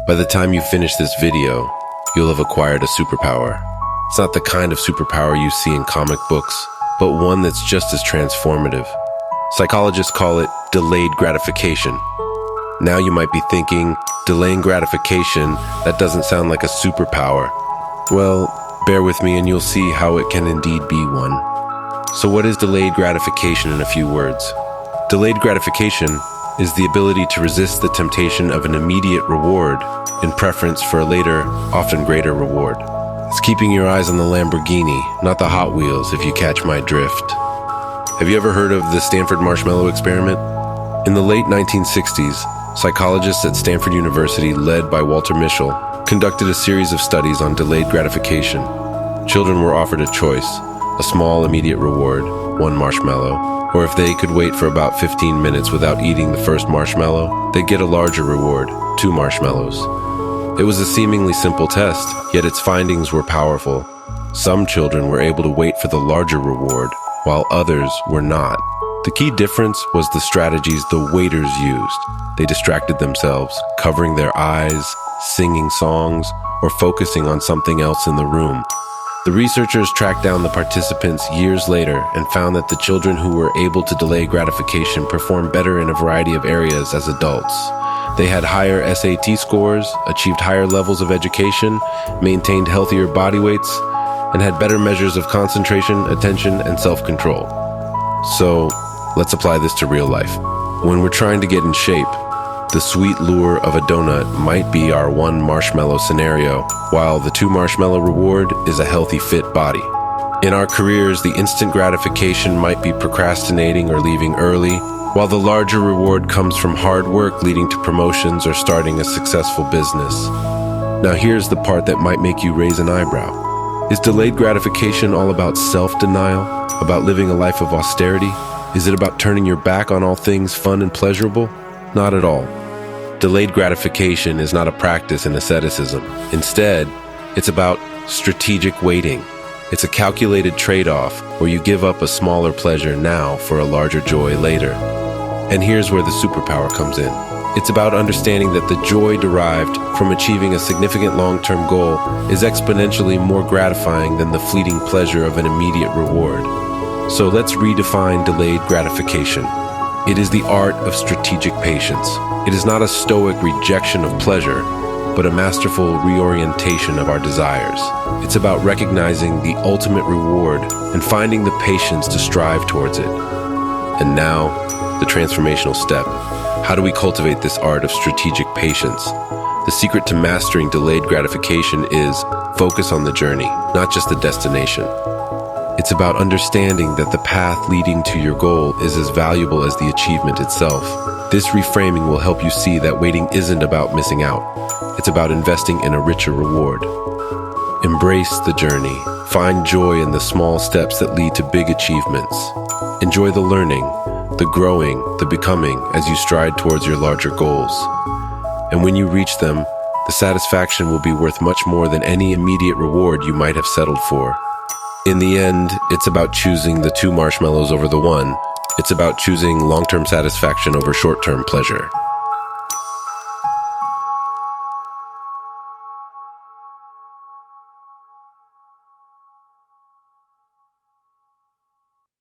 By the time you finish this video, you'll have acquired a superpower. It's not the kind of superpower you see in comic books, but one that's just as transformative. Psychologists call it delayed gratification. Now you might be thinking, delaying gratification, that doesn't sound like a superpower. Well, bear with me and you'll see how it can indeed be one. So what is delayed gratification in a few words? Delayed gratification is the ability to resist the temptation of an immediate reward in preference for a later, often greater reward. It's keeping your eyes on the Lamborghini, not the Hot Wheels, if you catch my drift. Have you ever heard of the Stanford Marshmallow Experiment? In the late 1960s, psychologists at Stanford University, led by Walter Mischel, conducted a series of studies on delayed gratification. Children were offered a choice, a small immediate reward, 1 marshmallow, or if they could wait for about 15 minutes without eating the first marshmallow, they'd get a larger reward, 2 marshmallows. It was a seemingly simple test, yet its findings were powerful. Some children were able to wait for the larger reward, while others were not. The key difference was the strategies the waiters used. They distracted themselves, covering their eyes, singing songs, or focusing on something else in the room. The researchers tracked down the participants years later and found that the children who were able to delay gratification performed better in a variety of areas as adults. They had higher SAT scores, achieved higher levels of education, maintained healthier body weights, and had better measures of concentration, attention, and self-control. So, let's apply this to real life. When we're trying to get in shape, the sweet lure of a donut might be our 1 marshmallow scenario, while the 2 marshmallow reward is a healthy, fit body. In our careers, the instant gratification might be procrastinating or leaving early, while the larger reward comes from hard work leading to promotions or starting a successful business. Now here's the part that might make you raise an eyebrow. Is delayed gratification all about self-denial, about living a life of austerity? Is it about turning your back on all things fun and pleasurable? Not at all. Delayed gratification is not a practice in asceticism. Instead, it's about strategic waiting. It's a calculated trade-off where you give up a smaller pleasure now for a larger joy later. And here's where the superpower comes in. It's about understanding that the joy derived from achieving a significant long-term goal is exponentially more gratifying than the fleeting pleasure of an immediate reward. So let's redefine delayed gratification. It is the art of strategic patience. It is not a stoic rejection of pleasure, but a masterful reorientation of our desires. It's about recognizing the ultimate reward and finding the patience to strive towards it. And now, the transformational step. How do we cultivate this art of strategic patience? The secret to mastering delayed gratification is focus on the journey, not just the destination. It's about understanding that the path leading to your goal is as valuable as the achievement itself. This reframing will help you see that waiting isn't about missing out. It's about investing in a richer reward. Embrace the journey. Find joy in the small steps that lead to big achievements. Enjoy the learning, the growing, the becoming as you stride towards your larger goals. And when you reach them, the satisfaction will be worth much more than any immediate reward you might have settled for. In the end, it's about choosing the 2 marshmallows over the 1. It's about choosing long-term satisfaction over short-term pleasure.